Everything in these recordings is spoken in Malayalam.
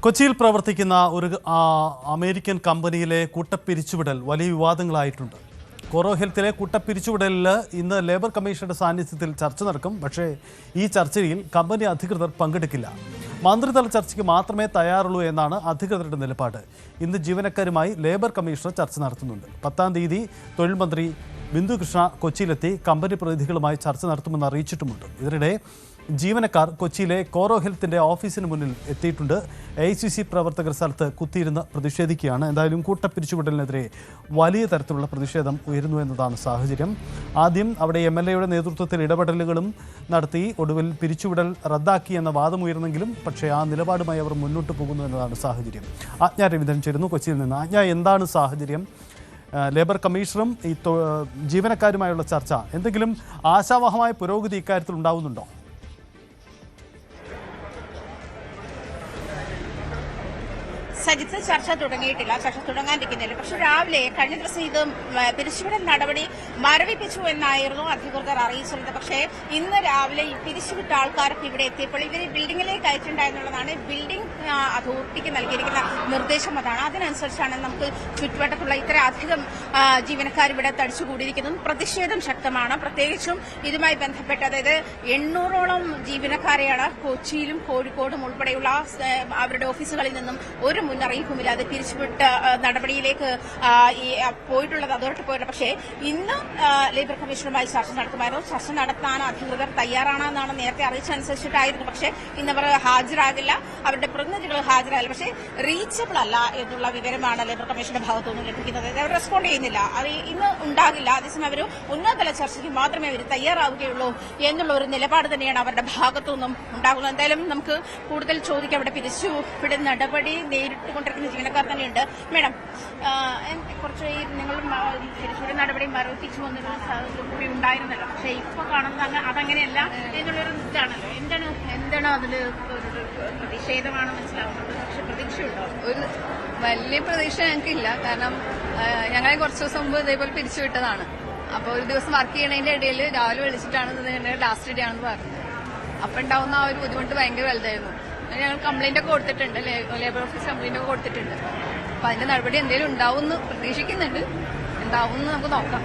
കൊച്ചിയിൽ പ്രവർത്തിക്കുന്ന ഒരു അമേരിക്കൻ കമ്പനിയിലെ കൂട്ടപ്പിരിച്ചുവിടൽ വലിയ വിവാദങ്ങളായിട്ടുണ്ട്. കോറോ ഹെൽത്തിലെ കൂട്ടപ്പിരിച്ചുവിടലിൽ ഇന്ന് ലേബർ കമ്മീഷന്റെ സാന്നിധ്യത്തിൽ ചർച്ച നടക്കും. പക്ഷേ ഈ ചർച്ചയിൽ കമ്പനി അധികൃതർ പങ്കെടുക്കില്ല. മന്ത്രിതല ചർച്ചയ്ക്ക് മാത്രമേ തയ്യാറുള്ളൂ എന്നാണ് അധികൃതരുടെ നിലപാട്. ഇന്ന് ജീവനക്കാരുമായി ലേബർ കമ്മീഷണർ ചർച്ച നടത്തുന്നുണ്ട്. 10-ാം തീയതി തൊഴിൽ മന്ത്രി ബിന്ദു കൃഷ്ണ കൊച്ചിയിലെത്തി കമ്പനി പ്രതിനിധികളുമായി ചർച്ച നടത്തുമെന്ന് അറിയിച്ചിട്ടുമുണ്ട്. ഇതിനിടെ ജീവനക്കാർ കൊച്ചിയിലെ കോറോ ഹെൽത്തിന്റെ ഓഫീസിന് മുന്നിൽ എത്തിയിട്ടുണ്ട്. AICC പ്രവർത്തകർ സ്ഥലത്ത് കുത്തിയിരുന്ന് പ്രതിഷേധിക്കുകയാണ്. എന്തായാലും കൂട്ടപ്പിരിച്ചുവിടലിനെതിരെ വലിയ തരത്തിലുള്ള പ്രതിഷേധം ഉയരുന്നു എന്നതാണ് സാഹചര്യം. ആദ്യം അവിടെ MLA നേതൃത്വത്തിൽ ഇടപെടലുകളും നടത്തി. ഒടുവിൽ പിരിച്ചുവിടൽ റദ്ദാക്കി എന്ന വാദമുയർന്നെങ്കിലും പക്ഷേ ആ നിലപാടുമായി അവർ മുന്നോട്ട് പോകുന്നു എന്നതാണ് സാഹചര്യം. ആജ്ഞ രവീന്ദ്രൻ ചേരുന്നു കൊച്ചിയിൽ നിന്ന്. ആജ്ഞ, എന്താണ് സാഹചര്യം? ലേബർ കമ്മീഷണറും ഈ ജീവനക്കാരുമായുള്ള ചർച്ച എന്തെങ്കിലും ആശാവഹമായ പുരോഗതി ഇക്കാര്യത്തിൽ ഉണ്ടാവുന്നുണ്ടോ? സജിത്ത്, ചർച്ച തുടങ്ങിയിട്ടില്ല. ചർച്ച തുടങ്ങാനിരിക്കുന്നില്ല. പക്ഷെ രാവിലെ കഴിഞ്ഞ ദിവസം ഇത് പിരിച്ചുവിടൽ നടപടി മരവിപ്പിച്ചു എന്നായിരുന്നു അധികൃതർ അറിയിച്ചിരുന്നത്. പക്ഷേ ഇന്ന് രാവിലെ ഈ പിരിച്ചുവിട്ട ആൾക്കാർക്ക് ഇവിടെ എത്തിയപ്പോൾ ഇവർ ബിൽഡിംഗിലേക്ക് അയച്ചിട്ടുണ്ടായെന്നുള്ളതാണ് ബിൽഡിംഗ് അതോറിറ്റിക്ക് നൽകിയിരിക്കുന്ന നിർദ്ദേശം. അതാണ് അതിനനുസരിച്ചാണ് നമുക്ക് ചുറ്റുവട്ടത്തുള്ള ഇത്രയധികം ജീവനക്കാർ ഇവിടെ തടിച്ചുകൂടിയിരിക്കുന്നത്. പ്രതിഷേധം ശക്തമാണ്. പ്രത്യേകിച്ചും ഇതുമായി ബന്ധപ്പെട്ട് അതായത് 800ഓളം ജീവനക്കാരെയാണ് കൊച്ചിയിലും കോഴിക്കോടും ഉൾപ്പെടെയുള്ള അവരുടെ ഓഫീസുകളിൽ നിന്നും ഒരു മുന്നറിയിപ്പുമില്ലാതെ പിരിച്ചുവിട്ട നടപടിയിലേക്ക് പോയിട്ടുള്ളത്, അതോറിറ്റി പോയിട്ടുള്ളത്. പക്ഷേ ഇന്ന് ലേബർ കമ്മീഷനുമായി ചർച്ച നടത്തുമായിരുന്നു. ചർച്ച നടത്താൻ അധികൃതർ തയ്യാറാണെന്നാണ് നേരത്തെ അറിയിച്ചനുസരിച്ചിട്ടായിരുന്നു. പക്ഷേ ഇന്നവർ ഹാജരാകില്ല, അവരുടെ പ്രതിനിധികൾ ഹാജരാകില്ല. പക്ഷേ റീച്ചബിൾ അല്ല എന്നുള്ള വിവരമാണ് ലേബർ കമ്മീഷന്റെ ഭാഗത്തുനിന്ന് ലഭിക്കുന്നത്. അവർ റെസ്പോണ്ട് ചെയ്യുന്നില്ല. അത് ഇന്ന് ഉണ്ടാകില്ല. അതേസമയം അവർ ഉന്നതതല ചർച്ചയ്ക്ക് മാത്രമേ അവർ തയ്യാറാവുകയുള്ളൂ എന്നുള്ള ഒരു നിലപാട് തന്നെയാണ് അവരുടെ ഭാഗത്തുനിന്നും ഉണ്ടാകുന്നത്. എന്തായാലും നമുക്ക് കൂടുതൽ ചോദിക്കാം. അവിടെ പിരിച്ചുവിടൽ നടപടി നേരിട്ടുകൊണ്ടിരിക്കുന്ന ജീവനക്കാർ തന്നെയുണ്ട്. മേഡം, കുറച്ച് നിങ്ങൾ പിരിച്ചുവിടൽ നടപടി മരവിപ്പിച്ചു വന്നൊരു കൂടി ഉണ്ടായിരുന്നല്ലോ. പക്ഷേ ഇപ്പോൾ കാണുന്നത് അതങ്ങനെയല്ല എന്നുള്ളൊരു ഇതാണല്ലോ. എന്താണ് അതിൽ പ്രതിഷേധമാണ് മനസ്സിലാവുന്നത്? പക്ഷെ പ്രതീക്ഷയുണ്ടോ? ഒരു വലിയ പ്രതീക്ഷ ഞങ്ങൾക്കില്ല. കാരണം ഞങ്ങളെ കുറച്ച് ദിവസം മുമ്പ് ഇതേപോലെ പിരിച്ചുവിട്ടതാണ്. അപ്പോൾ ഒരു ദിവസം വർക്ക് ചെയ്യണതിന്റെ ഇടയിൽ രാവിലെ വിളിച്ചിട്ടാണ് ഇതിന്റെ ലാസ്റ്റ് ഡേ ആണെന്ന് പറഞ്ഞത്. അപ്പം ഉണ്ടാവുന്ന ആ ഒരു ബുദ്ധിമുട്ട് ഭയങ്കര വലുതായിരുന്നു. ഞങ്ങൾ കംപ്ലൈന്റ് ഒക്കെ കൊടുത്തിട്ടുണ്ട്, ലേബർ ഓഫീസ് കംപ്ലൈന്റ് ഒക്കെ കൊടുത്തിട്ടുണ്ട്. അപ്പൊ അതിന്റെ നടപടി എന്തെങ്കിലും ഉണ്ടാവുമെന്ന് പ്രതീക്ഷിക്കുന്നുണ്ട്. ഉണ്ടാവുമെന്ന് നമുക്ക് നോക്കാം.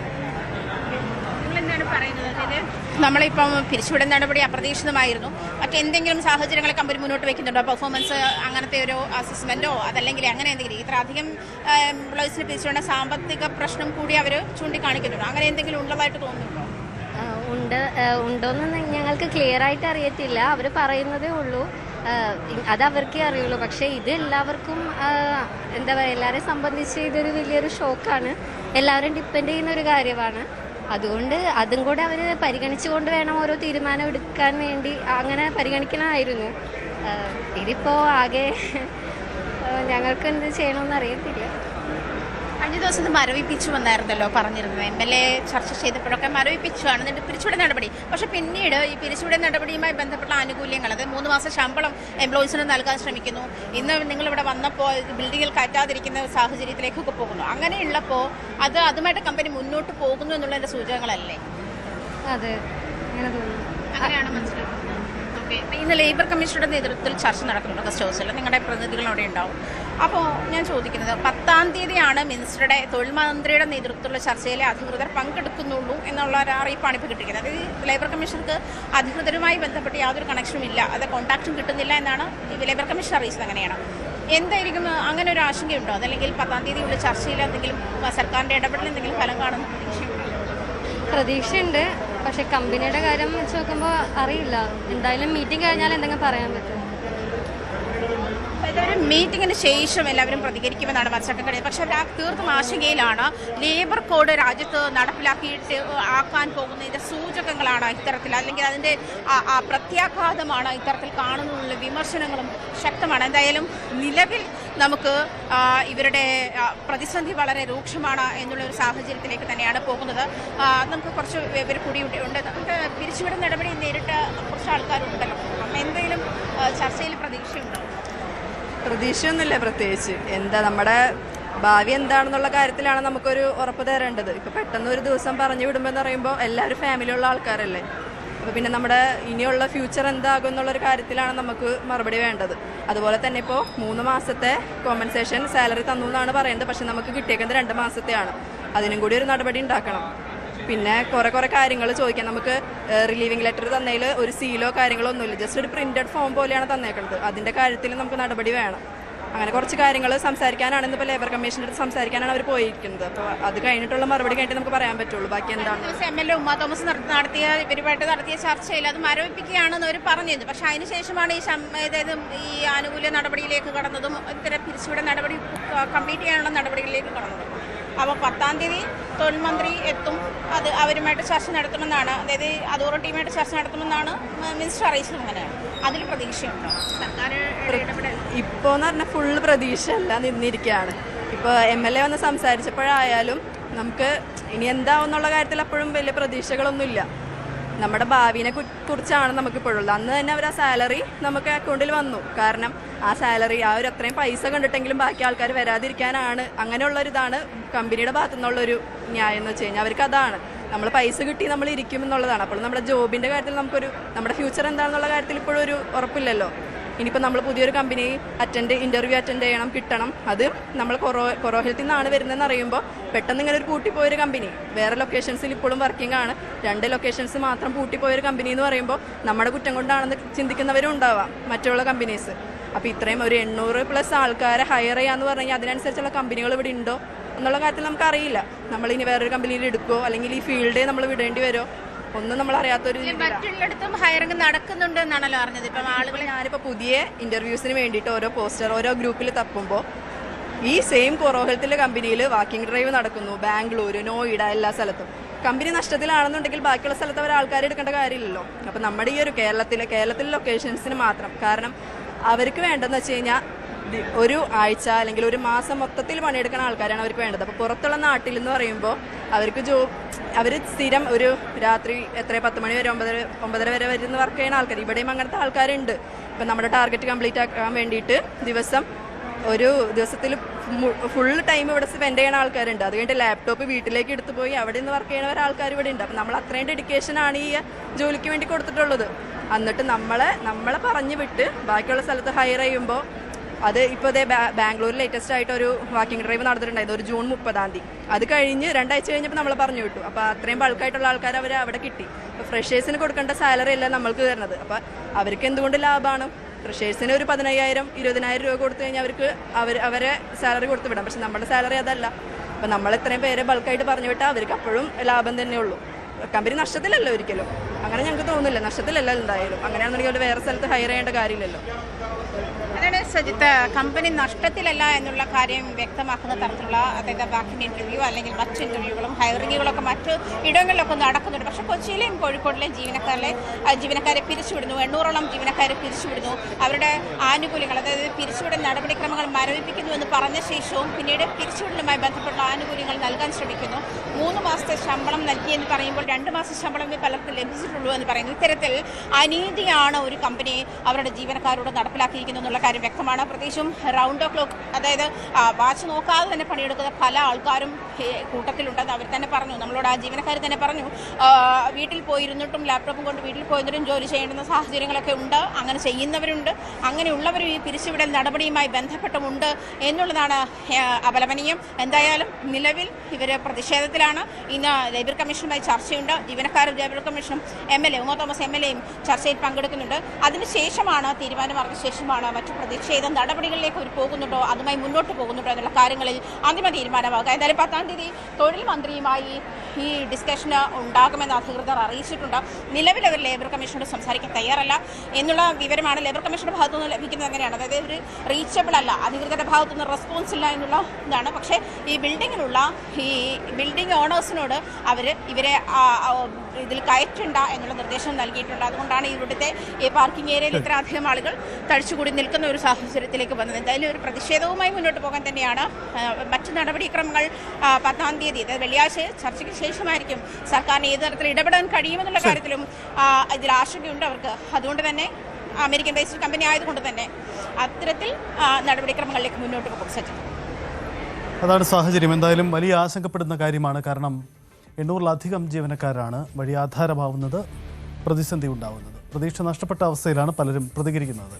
നിങ്ങൾ എന്താണ് പറയുന്നത്? അതായത് നമ്മളിപ്പം പിരിച്ചുവിടൽ നടപടി അപ്രതീക്ഷിതമായിരുന്നു. മറ്റെന്തെങ്കിലും സാഹചര്യങ്ങൾ കമ്പനി മുന്നോട്ട് വെക്കുന്നുണ്ടോ? പെർഫോമൻസ് അങ്ങനത്തെ ഒരു അസസ്മെന്റോ അതല്ലെങ്കിൽ അങ്ങനെ എന്തെങ്കിലും ഇത്ര അധികം എംപ്ലോയീസിന് പിരിച്ചുവിടേണ്ട സാമ്പത്തിക പ്രശ്നം കൂടി അവർ ചൂണ്ടിക്കാണിക്കുന്നുണ്ടോ? അങ്ങനെ എന്തെങ്കിലും ഉള്ളതായിട്ട് തോന്നുന്നുണ്ടോ? ഉണ്ടോയെന്ന് ഞങ്ങൾക്ക് ക്ലിയർ ആയിട്ട് അറിയത്തില്ല. അവർ പറയുന്നതേ ഉള്ളൂ, അത് അവർക്കേ അറിയുള്ളൂ. പക്ഷേ ഇത് എല്ലാവർക്കും എന്താ പറയുക, എല്ലാവരെയും സംബന്ധിച്ച് ഇതൊരു വലിയൊരു ഷോക്കാണ്. എല്ലാവരും ഡിപ്പെൻഡ് ചെയ്യുന്ന ഒരു കാര്യമാണ്. അതുകൊണ്ട് അതും കൂടെ അവർ പരിഗണിച്ചുകൊണ്ട് വേണം ഓരോ തീരുമാനം എടുക്കാൻ വേണ്ടി. അങ്ങനെ പരിഗണിക്കണമായിരുന്നു. ഇതിപ്പോൾ ആകെ ഞങ്ങൾക്ക് എന്ത് ചെയ്യണമെന്ന് അറിയത്തില്ല. കഴിഞ്ഞ ദിവസം ഇത് മരവിപ്പിച്ചു വന്നായിരുന്നല്ലോ പറഞ്ഞിരുന്നത്. MLA ചർച്ച ചെയ്തപ്പോഴൊക്കെ മരവിപ്പിച്ചുമാണ് എന്നിട്ട് പിരിച്ചുവിടൽ നടപടി. പക്ഷെ പിന്നീട് ഈ പിരിച്ചുവിടൽ നടപടിയുമായി ബന്ധപ്പെട്ട ആനുകൂല്യങ്ങൾ, അത് 3 മാസം ശമ്പളം എംപ്ലോയീസിന് നൽകാൻ ശ്രമിക്കുന്നു. ഇന്ന് നിങ്ങളിവിടെ വന്നപ്പോൾ ബിൽഡിങ്ങിൽ കയറ്റാതിരിക്കുന്ന സാഹചര്യത്തിലേക്കൊക്കെ പോകുന്നു. അങ്ങനെയുള്ളപ്പോൾ അതുമായിട്ട് കമ്പനി മുന്നോട്ട് പോകുന്നു എന്നുള്ളതിന്റെ സൂചനകളല്ലേ? അതെ, അങ്ങനെ തോന്നുന്നു. അങ്ങനെയാണ് മനസ്സിലാക്കുന്നത്. ഓക്കെ, ഇന്ന് ലേബർ കമ്മീഷനുടെ നേതൃത്വത്തിൽ ചർച്ച നടക്കുന്നുണ്ട് ഗസ്റ്റ് ഹൗസിൽ. നിങ്ങളുടെ പ്രതിനിധികൾ അവിടെ ഉണ്ടാവും. അപ്പോൾ ഞാൻ ചോദിക്കുന്നത്, 10-ാം തീയതിയാണ് മിനിസ്റ്ററുടെ തൊഴിൽ മന്ത്രിയുടെ നേതൃത്വത്തിലുള്ള ചർച്ചയിലെ അധികൃതർ പങ്കെടുക്കുന്നുള്ളൂ എന്നുള്ള ഒരു അറിയിപ്പാണ് ഇപ്പോൾ കിട്ടിയിരിക്കുന്നത്. അത് ലേബർ കമ്മീഷണർക്ക് അധികൃതരുമായി ബന്ധപ്പെട്ട് യാതൊരു കണക്ഷനും ഇല്ല, അത് കോൺടാക്റ്റും കിട്ടുന്നില്ല എന്നാണ് ലേബർ കമ്മീഷൻ അറിയിച്ചത്. അങ്ങനെയാണ്. എന്തായിരിക്കും അങ്ങനെ ഒരു ആശങ്കയുണ്ടോ? അതല്ലെങ്കിൽ 10-ാം തീയതിയുള്ള ചർച്ചയിൽ എന്തെങ്കിലും സർക്കാരിൻ്റെ ഇടപെടൽ എന്തെങ്കിലും ഫലം കാണുന്ന പ്രതീക്ഷയുണ്ട്. പക്ഷെ കമ്പനിയുടെ കാര്യം വെച്ച് നോക്കുമ്പോൾ അറിയില്ല. എന്തായാലും മീറ്റിംഗ് കഴിഞ്ഞാൽ എന്തെങ്കിലും പറയാൻ പറ്റും. മീറ്റിംഗിന് ശേഷം എല്ലാവരും പ്രതികരിക്കുമെന്നാണ് മനസ്സിലാക്കാൻ കഴിയുന്നത്. പക്ഷെ അവർ തീർത്തും ആശങ്കയിലാണ്. ലേബർ കോഡ് രാജ്യത്ത് നടപ്പിലാക്കിയിട്ട് ആക്കാൻ പോകുന്നതിന്റെ സൂചകങ്ങളാണ് ഇത്തരത്തിൽ, അല്ലെങ്കിൽ അതിന്റെ പ്രത്യാഘാതമാണ് ഇത്തരത്തിൽ കാണുന്നതിനുള്ള വിമർശനങ്ങളും ശക്തമാണ്. എന്തായാലും നിലവിൽ നമുക്ക് ഇവരുടെ പ്രതിസന്ധി വളരെ രൂക്ഷമാണ് എന്നുള്ള ഒരു സാഹചര്യത്തിലേക്ക് തന്നെയാണ് പോകുന്നത്. നമുക്ക് കുറച്ച് ഇവർ കൂടി ഉണ്ട്. നമുക്ക് പിരിച്ചുവിടുന്ന നടപടി നേരിട്ട് കുറച്ച് ആൾക്കാരുണ്ടല്ലോ. അപ്പം എന്തെങ്കിലും ചർച്ചയിൽ പ്രതീക്ഷയുണ്ടോ? പ്രതീക്ഷയൊന്നുമില്ല പ്രത്യേകിച്ച്. എന്താ നമ്മുടെ ഭാവി എന്താണെന്നുള്ള കാര്യത്തിലാണ് നമുക്കൊരു ഉറപ്പ് തരേണ്ടത്. ഇപ്പൊ പെട്ടെന്ന് ഒരു ദിവസം പറഞ്ഞു വിടുമ്പോൾ എന്ന് പറയുമ്പോൾ എല്ലാവരും ഫാമിലിയുള്ള ആൾക്കാരല്ലേ. അപ്പോൾ പിന്നെ നമ്മുടെ ഇനിയുള്ള ഫ്യൂച്ചർ എന്താകും എന്നുള്ളൊരു കാര്യത്തിലാണ് നമുക്ക് മറുപടി വേണ്ടത്. അതുപോലെ തന്നെ ഇപ്പോൾ 3 മാസത്തെ കോമ്പൻസേഷൻ സാലറി തന്നു എന്നാണ് പറയുന്നത്. പക്ഷെ നമുക്ക് കിട്ടിയേക്കുന്നത് 2 മാസത്തെയാണ്. അതിനും കൂടി ഒരു നടപടി ഉണ്ടാക്കണം. പിന്നെ കുറേ കാര്യങ്ങൾ ചോദിക്കാം. നമുക്ക് റിലീവിംഗ് ലെറ്റർ തന്നതിൽ ഒരു സീലോ കാര്യങ്ങളോ ഒന്നുമില്ല. ജസ്റ്റ് ഒരു പ്രിന്റഡ് ഫോം പോലെയാണ് തന്നേക്കുന്നത്. അതിൻ്റെ കാര്യത്തിൽ നമുക്ക് നടപടി വേണം. അങ്ങനെ കുറച്ച് കാര്യങ്ങൾ സംസാരിക്കാനാണ് ഇന്നിപ്പോൾ ലേബർ കമ്മീഷൻ്റെ അടുത്ത് സംസാരിക്കാനാണ് അവർ പോയിരിക്കുന്നത്. അപ്പോൾ അത് കഴിഞ്ഞിട്ടുള്ള മറുപടി കഴിഞ്ഞിട്ട് നമുക്ക് പറയാൻ പറ്റുള്ളൂ. ബാക്കി എന്താണ് MLA ഉമ്മ തോമസ് നടത്തിയ ഇവരുമായിട്ട് നടത്തിയ ചർച്ചയിൽ അത് മരവിപ്പിക്കുകയാണെന്ന് അവർ പറഞ്ഞത്. പക്ഷെ അതിനുശേഷമാണ് ഈ ആനുകൂല്യ നടപടിയിലേക്ക് കടന്നതും ഇത്തരം പിരിച്ചുവിട നടപടി കംപ്ലീറ്റ് ചെയ്യാനുള്ള നടപടികളിലേക്ക് കടന്നതും. അപ്പോൾ 10-ാം തീയതി തൊഴിൽ മന്ത്രി എത്തും. അത് അവരുമായിട്ട് ചർച്ച നടത്തുമെന്നാണ്, അതായത് അതോറിറ്റിയുമായിട്ട് ചർച്ച നടത്തുമെന്നാണ് മിനിസ്റ്റർ അറിയിച്ചത്. അങ്ങനെയാണ്. അതിൽ പ്രതീക്ഷയുണ്ടോ സർക്കാർ ഇടപെടൽ? ഇപ്പോൾ എന്ന് പറഞ്ഞാൽ ഫുള്ള് പ്രതീക്ഷ എല്ലാം നിന്നിരിക്കുകയാണ്. ഇപ്പോൾ MLA വന്ന് സംസാരിച്ചപ്പോഴായാലും നമുക്ക് ഇനി എന്താവും എന്നുള്ള കാര്യത്തിൽ അപ്പോഴും വലിയ പ്രതീക്ഷകളൊന്നുമില്ല. നമ്മുടെ ഭാവിനെ കുറിച്ചാണ് നമുക്കിപ്പോഴുള്ളത്. അന്ന് തന്നെ അവർ ആ സാലറി നമുക്ക് അക്കൗണ്ടിൽ വന്നു. കാരണം ആ സാലറി ഒരു അത്രയും പൈസ കണ്ടിട്ടെങ്കിലും ബാക്കി ആൾക്കാർ വരാതിരിക്കാനാണ്. അങ്ങനെയുള്ളൊരിതാണ് കമ്പനിയുടെ ഭാഗത്തു നിന്നുള്ളൊരു ന്യായം എന്ന് വെച്ച് കഴിഞ്ഞാൽ അവർക്ക് അതാണ്. നമ്മൾ പൈസ കിട്ടി നമ്മൾ ഇരിക്കും എന്നുള്ളതാണ്. അപ്പോൾ നമ്മുടെ ജോബിൻ്റെ കാര്യത്തിൽ നമ്മുടെ ഫ്യൂച്ചർ എന്താണെന്നുള്ള കാര്യത്തിൽ ഇപ്പോഴും ഒരു ഉറപ്പില്ലല്ലോ. ഇനിയിപ്പോൾ നമ്മൾ പുതിയൊരു കമ്പനി ഇൻ്റർവ്യൂ അറ്റൻഡ് ചെയ്യണം, കിട്ടണം. അത് നമ്മൾ കൊറോ ഹെൽത്തിൽ നിന്നാണ് വരുന്നതെന്ന് അറിയുമ്പോൾ പെട്ടെന്ന് ഇങ്ങനെ ഒരു പൂട്ടിപ്പോയൊരു കമ്പനി, വേറെ ലൊക്കേഷൻസിൽ ഇപ്പോഴും വർക്കിംഗ് ആണ്, 2 ലൊക്കേഷൻസ് മാത്രം പൂട്ടിപ്പോയൊരു കമ്പനി എന്ന് പറയുമ്പോൾ നമ്മുടെ കുറ്റം കൊണ്ടാണെന്ന് ചിന്തിക്കുന്നവരും ഉണ്ടാവാം മറ്റുള്ള കമ്പനീസ്. അപ്പോൾ ഇത്രയും ഒരു 800+ ആൾക്കാരെ ഹയർ ചെയ്യാന്ന് പറഞ്ഞു കഴിഞ്ഞാൽ അതിനനുസരിച്ചുള്ള കമ്പനികൾ ഇവിടെ ഉണ്ടോ എന്നുള്ള കാര്യത്തിൽ നമുക്കറിയില്ല. നമ്മളിനി വേറൊരു കമ്പനിയിൽ എടുക്കുമോ അല്ലെങ്കിൽ ഈ ഫീൽഡേ നമ്മൾ വിടേണ്ടി വരുമോ ഒന്നും നമ്മൾ അറിയാത്തൊരു മറ്റുള്ളിടത്തും ഹയറിംഗ് നടക്കുന്നുണ്ട് എന്നാണല്ലോ അറിഞ്ഞത്. ഇപ്പം ആളുകൾ ഞാനിപ്പോൾ പുതിയ ഇൻ്റർവ്യൂസിന് വേണ്ടിയിട്ട് ഓരോ പോസ്റ്റർ ഓരോ ഗ്രൂപ്പിൽ തപ്പുമ്പോൾ ഈ സെയിം കൊറോ ഹെൽത്തിലെ കമ്പനിയിൽ വാക്കിംഗ് ഡ്രൈവ് നടക്കുന്നു. ബാംഗ്ലൂർ, നോയിഡ, എല്ലാ സ്ഥലത്തും. കമ്പനി നഷ്ടത്തിലാണെന്നുണ്ടെങ്കിൽ ബാക്കിയുള്ള സ്ഥലത്ത് അവർ ആൾക്കാരെ എടുക്കേണ്ട കാര്യമില്ലല്ലോ. അപ്പം നമ്മുടെ ഈ ഒരു കേരളത്തിലെ ലൊക്കേഷൻസിന് മാത്രം, കാരണം അവർക്ക് വേണ്ടതെന്ന് വെച്ച് കഴിഞ്ഞാൽ ഒരു ആഴ്ച അല്ലെങ്കിൽ ഒരു മാസം മൊത്തത്തിൽ പണിയെടുക്കുന്ന ആൾക്കാരാണ് അവർക്ക് വേണ്ടത്. അപ്പോൾ പുറത്തുള്ള നാട്ടിൽ എന്ന് പറയുമ്പോൾ അവർക്ക് അവർ സ്ഥിരം ഒരു രാത്രി 10 മണി വരെ 9:30 വരെ വരുന്ന വർക്ക് ചെയ്യുന്ന ആൾക്കാർ. ഇവിടെയും അങ്ങനത്തെ ആൾക്കാരുണ്ട്. ഇപ്പം നമ്മുടെ ടാർഗറ്റ് കംപ്ലീറ്റ് ആക്കാൻ വേണ്ടിയിട്ട് ഒരു ദിവസത്തിൽ ഫുൾ ടൈം ഇവിടെ സ്പെൻഡ് ചെയ്യുന്ന ആൾക്കാരുണ്ട്. അത് കഴിഞ്ഞിട്ട് ലാപ്ടോപ്പ് വീട്ടിലേക്ക് എടുത്തു പോയി അവിടെ നിന്ന് വർക്ക് ചെയ്യുന്ന ആൾക്കാർ ഇവിടെ ഉണ്ട്. അപ്പം നമ്മൾ അത്രയും ഡെഡിക്കേഷനാണ് ഈ ജോലിക്ക് വേണ്ടി കൊടുത്തിട്ടുള്ളത്. എന്നിട്ട് നമ്മളെ പറഞ്ഞു വിട്ട് ബാക്കിയുള്ള സ്ഥലത്ത് ഹയർ ചെയ്യുമ്പോൾ അത് ഇപ്പോൾ ബാംഗ്ലൂരിൽ ലേറ്റസ്റ്റ് ആയിട്ട് ഒരു വാക്കിംഗ് ഡ്രൈവ് നടന്നിട്ടുണ്ടായിരുന്നു, ഒരു ജൂൺ 30-ാം തീയതി. അത് കഴിഞ്ഞ് 2 ആഴ്ച കഴിഞ്ഞപ്പോൾ നമ്മൾ പറഞ്ഞു വിട്ടു. അപ്പോൾ അത്രയും ബൾക്കായിട്ടുള്ള ആൾക്കാർ അവർ അവിടെ കിട്ടി. അപ്പോൾ ഫ്രഷേഴ്സിന് കൊടുക്കേണ്ട സാലറി അല്ല നമ്മൾക്ക് തരുന്നത്. അപ്പോൾ അവർക്ക് എന്തുകൊണ്ട് ലാഭമാണ്? ഫ്രഷേഴ്സിന് ഒരു 15,000 20,000 രൂപ കൊടുത്തു കഴിഞ്ഞാൽ അവർക്ക് അവരെ സാലറി കൊടുത്തു വിടാം. പക്ഷെ നമ്മുടെ സാലറി അതല്ല. അപ്പോൾ നമ്മൾ ഇത്രയും പേരെ ബൾക്കായിട്ട് പറഞ്ഞു വിട്ടാൽ അവർക്ക് അപ്പോഴും ലാഭം തന്നെയുള്ളൂ. കമ്പനി നഷ്ടത്തിലല്ല ഒരിക്കലും. അങ്ങനെ ഞങ്ങൾക്ക് തോന്നുന്നില്ല, നഷ്ടത്തിലല്ല എന്തായാലും. അങ്ങനെയാണെന്നുണ്ടെങ്കിൽ അവർ വേറെ സ്ഥലത്ത് ഹയർ ചെയ്യേണ്ട കാര്യമില്ലല്ലോ. അതാണ് സജിത്ത്, കമ്പനി നഷ്ടത്തിലല്ല എന്നുള്ള കാര്യം വ്യക്തമാക്കുന്ന തരത്തിലുള്ള അതായത് ബാക്കിൻ്റെ ഇൻ്റർവ്യൂ അല്ലെങ്കിൽ മറ്റ് ഇൻ്റർവ്യൂകളും ഹയറിങ്ങുകളൊക്കെ മറ്റ് ഇടങ്ങളിലൊക്കെ നടക്കുന്നുണ്ട്. പക്ഷേ കൊച്ചിയിലെയും കോഴിക്കോടിലെയും ജീവനക്കാരെ പിരിച്ചുവിടുന്നു. 800ഓളം ജീവനക്കാരെ പിരിച്ചുവിടുന്നു. അവരുടെ ആനുകൂല്യങ്ങൾ, അതായത് പിരിച്ചുവിടൽ നടപടിക്രമങ്ങൾ മരവിപ്പിക്കുന്നു എന്ന് പറഞ്ഞ ശേഷവും പിന്നീട് പിരിച്ചുവിടലുമായി ബന്ധപ്പെട്ട ആനുകൂല്യങ്ങൾ നൽകാൻ ശ്രമിക്കുന്നു. 3 മാസത്തെ ശമ്പളം നൽകിയെന്ന് പറയുമ്പോൾ 2 മാസ ശമ്പളമേ പലർക്കും ലഭിച്ചിട്ടുള്ളൂ എന്ന് പറയുന്നു. ഇത്തരത്തിൽ അനീതിയാണ് ഒരു കമ്പനി അവരുടെ ജീവനക്കാരോട് നടപ്പിലാക്കിയിരിക്കുന്നു എന്നുള്ള കാര്യം വ്യക്തമാണ്. പ്രത്യേകിച്ചും റൗണ്ട് ദ ക്ലോക്ക്, അതായത് വാച്ച് നോക്കാതെ തന്നെ പണിയെടുക്കുന്ന പല ആൾക്കാരും കൂട്ടത്തിലുണ്ടെന്ന് അവർ തന്നെ പറഞ്ഞു. നമ്മളോട് ആ ജീവനക്കാർ തന്നെ പറഞ്ഞു, വീട്ടിൽ പോയിരുന്നിട്ടും ലാപ്ടോപ്പും കൊണ്ട് വീട്ടിൽ പോയിരുന്നിട്ടും ജോലി ചെയ്യേണ്ടുന്ന സാഹചര്യങ്ങളൊക്കെ ഉണ്ട്. അങ്ങനെ ചെയ്യുന്നവരുണ്ട്. അങ്ങനെയുള്ളവരും ഈ പിരിച്ചുവിടൽ നടപടിയുമായി ബന്ധപ്പെട്ടുമുണ്ട് എന്നുള്ളതാണ് അപലപനീയം. എന്തായാലും നിലവിൽ ഇവർ പ്രതിഷേധത്തിലാണ്. ഇന്ന് ലേബർ കമ്മീഷനുമായി ചർച്ചയുണ്ട്. ജീവനക്കാരും ലേബർ കമ്മീഷനും MLA ഉമ്മ തോമസ് MLAയും ചർച്ചയിൽ പങ്കെടുക്കുന്നുണ്ട്. അതിനുശേഷമാണ് തീരുമാനമാർന്ന ശേഷമാണ് മറ്റു പ്രതിഷേധ നടപടികളിലേക്ക് അവർ പോകുന്നുണ്ടോ, അതുമായി മുന്നോട്ട് പോകുന്നുണ്ടോ എന്നുള്ള കാര്യങ്ങളിൽ അന്തിമ തീരുമാനമാകുക. എന്തായാലും 10-ാം തീയതി തൊഴിൽ മന്ത്രിയുമായി ഈ ഡിസ്കഷന് ഉണ്ടാകുമെന്ന് അധികൃതർ അറിയിച്ചിട്ടുണ്ട്. നിലവിൽ അവർ ലേബർ കമ്മീഷനോട് സംസാരിക്കാൻ തയ്യാറല്ല എന്നുള്ള വിവരമാണ് ലേബർ കമ്മീഷന്റെ ഭാഗത്തുനിന്ന് ലഭിക്കുന്നത്. അങ്ങനെയാണ്, അതായത് ഒരു റീച്ചബിൾ അല്ല, അധികൃതരുടെ ഭാഗത്തുനിന്ന് റെസ്പോൺസ് ഇല്ല എന്നുള്ള ഇതാണ്. പക്ഷേ ഈ ബിൽഡിംഗ് ഓണേഴ്സിനോട് ഇവരെ ഇതിൽ കയറ്റണ്ട എന്നുള്ള നിർദ്ദേശം നൽകിയിട്ടുണ്ട്. അതുകൊണ്ടാണ് ഇവിടുത്തെ ഈ പാർക്കിംഗ് ഏരിയയിൽ ഇത്ര അധികം ആളുകൾ തടിച്ചുകൂടി നിൽക്കുന്ന ഒരു സാഹചര്യത്തിലേക്ക് വന്നത്. എന്തായാലും ഒരു പ്രതിഷേധവുമായി മുന്നോട്ട് പോകാൻ തന്നെയാണ്. മറ്റു നടപടിക്രമങ്ങൾ 10-ാം തീയതി, അതായത് വെള്ളിയാഴ്ച ചർച്ചയ്ക്ക് ശേഷമായിരിക്കും സർക്കാരിന് ഏത് തരത്തിൽ ഇടപെടാൻ കഴിയുമെന്നുള്ള കാര്യത്തിലും ഇതിൽ ആശങ്കയുണ്ട് അവർക്ക്. അതുകൊണ്ട് തന്നെ അമേരിക്കൻ ബേസ്ഡ് കമ്പനി ആയതുകൊണ്ട് തന്നെ അത്തരത്തിൽ നടപടിക്രമങ്ങളിലേക്ക് മുന്നോട്ട് പോകും. സച്ചിൻ, അതാണ് സാഹചര്യം. എന്തായാലും വലിയ ആശങ്കപ്പെടുന്ന കാര്യമാണ്. കാരണം 800-ലധികം ജീവനക്കാരാണ് വഴി ആധാരമാവുന്നത്. പ്രതിസന്ധി ഉണ്ടാകുന്നത്. പ്രതീക്ഷ നഷ്ടപ്പെട്ട അവസ്ഥയിലാണ് പലരും പ്രതികരിക്കുന്നത്.